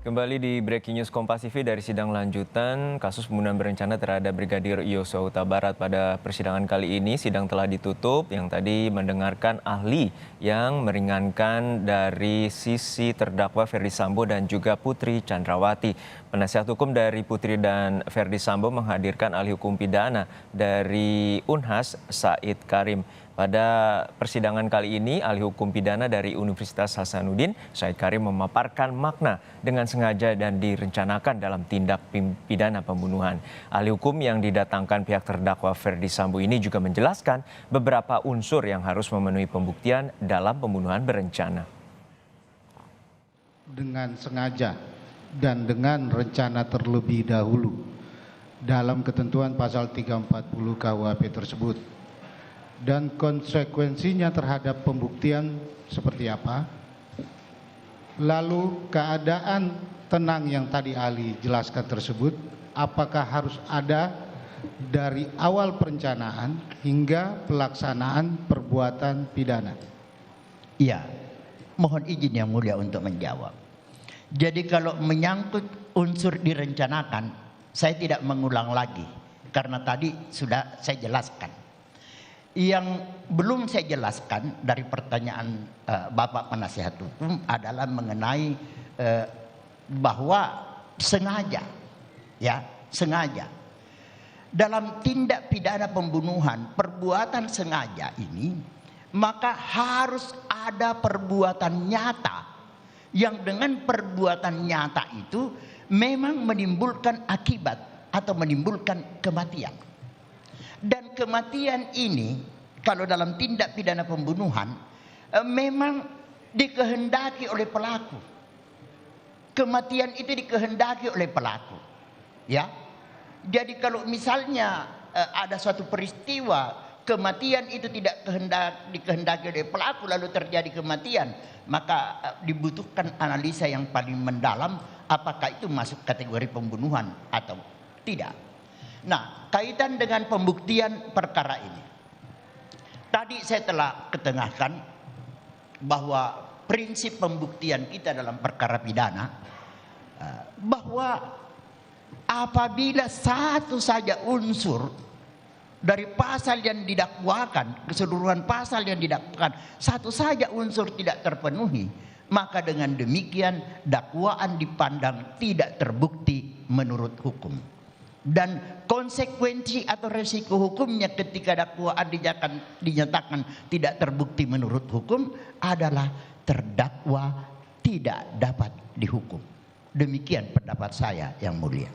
Kembali di Breaking News Kompas TV dari sidang lanjutan kasus pembunuhan berencana terhadap Brigadir Yosua Huta Barat. Pada persidangan kali ini sidang telah ditutup yang tadi mendengarkan ahli yang meringankan dari sisi terdakwa Ferdy Sambo dan juga Putri Chandrawati. Penasihat hukum dari Putri dan Ferdy Sambo menghadirkan ahli hukum pidana dari Unhas Said Karim. Pada persidangan kali ini, ahli hukum pidana dari Universitas Hasanuddin, Said Karim memaparkan makna dengan sengaja dan direncanakan dalam tindak pidana pembunuhan. Ahli hukum yang didatangkan pihak terdakwa Ferdy Sambo ini juga menjelaskan beberapa unsur yang harus memenuhi pembuktian dalam pembunuhan berencana. Dengan sengaja dan dengan rencana terlebih dahulu dalam ketentuan pasal 340 KUHP tersebut. Dan konsekuensinya terhadap pembuktian seperti apa? Lalu keadaan tenang yang tadi ahli jelaskan tersebut, apakah harus ada dari awal perencanaan hingga pelaksanaan perbuatan pidana? Iya, mohon izin Yang Mulia untuk menjawab. Jadi kalau menyangkut unsur direncanakan, saya tidak mengulang lagi karena tadi sudah saya jelaskan. Yang belum saya jelaskan dari pertanyaan Bapak penasihat hukum adalah mengenai bahwa sengaja, ya sengaja dalam tindak pidana pembunuhan perbuatan sengaja ini, maka harus ada perbuatan nyata yang dengan perbuatan nyata itu memang menimbulkan akibat atau menimbulkan kematian. Dan kematian ini kalau dalam tindak pidana pembunuhan memang dikehendaki oleh pelaku. Kematian itu dikehendaki oleh pelaku. Ya. Jadi kalau misalnya ada suatu peristiwa kematian itu tidak dikehendaki oleh pelaku lalu terjadi kematian, maka dibutuhkan analisa yang paling mendalam apakah itu masuk kategori pembunuhan atau tidak. Nah, kaitan dengan pembuktian perkara ini. Tadi saya telah ketengahkan bahwa prinsip pembuktian kita dalam perkara pidana bahwa apabila satu saja unsur dari pasal yang didakwakan, keseluruhan pasal yang didakwakan, satu saja unsur tidak terpenuhi, maka dengan demikian dakwaan dipandang tidak terbukti menurut hukum. Dan konsekuensi atau resiko hukumnya ketika dakwaan dinyatakan tidak terbukti menurut hukum adalah terdakwa tidak dapat dihukum. Demikian pendapat saya, Yang Mulia.